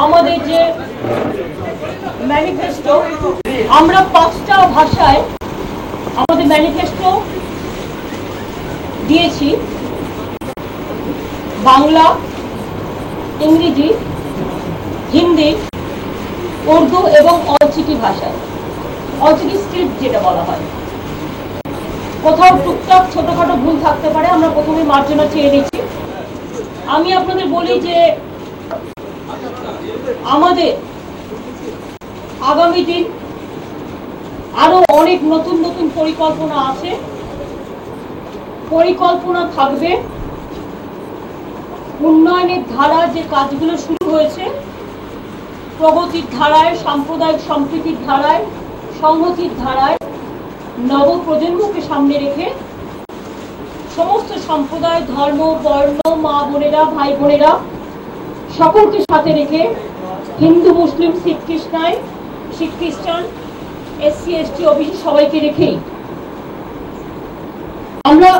আমাদের যে ম্যানিফেস্টো, আমরা 5টা ভাষায় আমাদের ম্যানিফেস্টো দিয়েছি, বাংলা, ইংরেজি, হিন্দি, উর্দু এবং অলচিকি ভাষায়। অলচিকি স্ক্রিপ্ট যেটা বলা হয়। কোথাও টুকটাক ছোটখাটো ভুল থাকতে পারে, আমরা প্রথমে মার্জনা চেয়ে নিচ্ছি। আমি আপনাদের বলি যে আমাদের আগামী দিন আরো অনেক নতুন নতুন পরিকল্পনা আছে। পরিকল্পনা থাকবে উন্নয়নের ধারা, যে কাজগুলো শুরু হয়েছে, প্রগতির ধারায়, সাম্প্রদায়িক সম্প্রীতির ধারায়, সংহতির ধারায়, নব প্রজন্মকে সামনে রেখে সমস্ত সম্প্রদায়, ধর্ম, বর্ণ, মা বোনেরা, ভাই বোনেরা সকলকে সাথে রেখে, হিন্দু, মুসলিম, শিখ খ্রিস্টান, এসসি, এসটি, ওবিসি সবাইকে রেখেই আমরা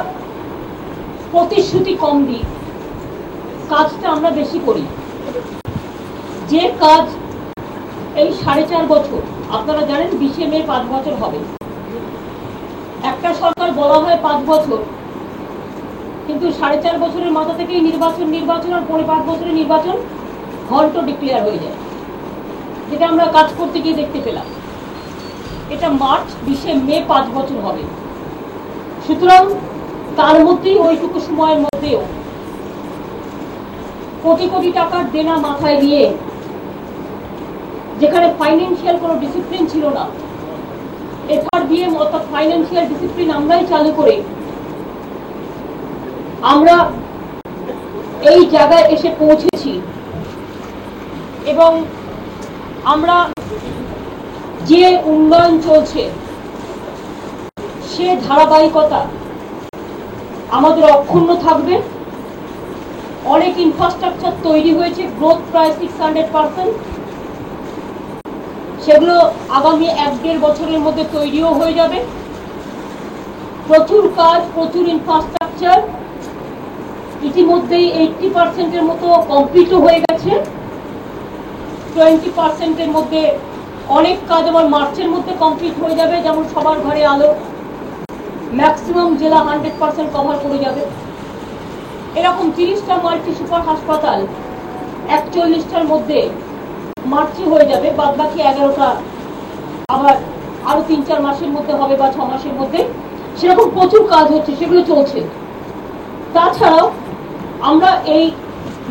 প্রতিশ্রুতি কম দিই, কাজটা আমরা বেশি করি। যে কাজ এই 4.5 বছর, আপনারা জানেন 20 মে 5 বছর হবে। একটা সরকার বলা হয় 5 বছর, কিন্তু 4.5 বছরের মাথা থেকেই নির্বাচন আর পরে 5 বছরের নির্বাচন ঘন্ট ডিক্লেয়ার হয়ে যায়, যেটা আমরা কাজ করতে গিয়ে দেখতে পেলাম। এটা মার্চ, 20 মে 5 বছর হবে। সুতরাং তার মধ্যেই, ওইটুকু সময়ের মধ্যেও কোটি কোটি টাকার দেনা মাথায় নিয়ে, যেখানে ফাইন্যান্সিয়াল কোনো ডিসিপ্লিন ছিল না, এফআরবিএম অর্থাৎ ফাইন্যান্সিয়াল ডিসিপ্লিন আমরাই চালু করে আমরা এই জায়গায় এসে পৌঁছেছি। এবং আমরা যে উন্নয়ন চলছে, সে ধারাবাহিকতা আমাদের অক্ষুণ্ণ থাকবে। অনেক ইনফ্রাস্ট্রাকচার তৈরি হয়েছে, গ্রোথ প্রায় 600%। সেগুলো আগামী 1-1.5 বছরের মধ্যে তৈরিও হয়ে যাবে। প্রচুর কাজ, প্রচুর ইনফ্রাস্ট্রাকচার ইতিমধ্যেই 80%-এর মতো কমপ্লিটও হয়ে গেছে। 20%-এর মধ্যে অনেক কাজ আবার মার্চের মধ্যে কমপ্লিট হয়ে যাবে, যেমন সবার ঘরে আলো। ম্যাক্সিমাম জেলা 100% কভার করে যাবে। এরকম 30টা মাল্টি সুপার হাসপাতাল 41টার মধ্যে মার্চে হয়ে যাবে, বাদ বাকি 11টা আবার আরো 3-4 মাসের মধ্যে হবে, বা 6 মাসের মধ্যে। সেরকম প্রচুর কাজ হচ্ছে, সেগুলো চলছে। তাছাড়াও আমরা এই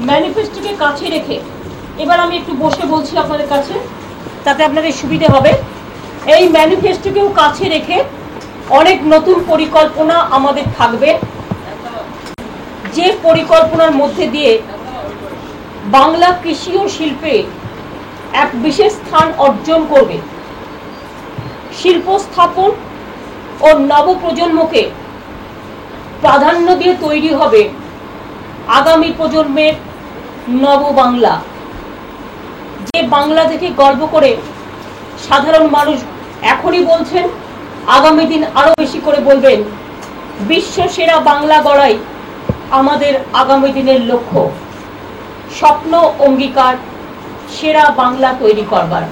ম্যানিফেস্টোকে কাছে রেখে, এবার আমি একটু বসে বলছি আপনাদের কাছে, তাতে আপনাদের সুবিধে হবে। এই ম্যানিফেস্টোকেও কাছে রেখে অনেক নতুন পরিকল্পনা আমাদের থাকবে, যে পরিকল্পনার মধ্যে দিয়ে বাংলা কৃষি ও শিল্পে এক বিশেষ স্থান অর্জন করবে। শিল্প স্থাপন ও নবপ্রজন্মকে প্রাধান্য দিয়ে তৈরি হবে আগামী প্রজন্মের নব বাংলা, যে বাংলা থেকে গর্ব করে সাধারণ মানুষ এখনই বলছেন, আগামী দিন আরো বেশি করে বলবেন। বিশ্ব সেরা বাংলা গড়াই আমাদের আগামী দিনের লক্ষ্য। স্বপ্ন, অঙ্গীকার, সেরা বাংলা তৈরি করবার।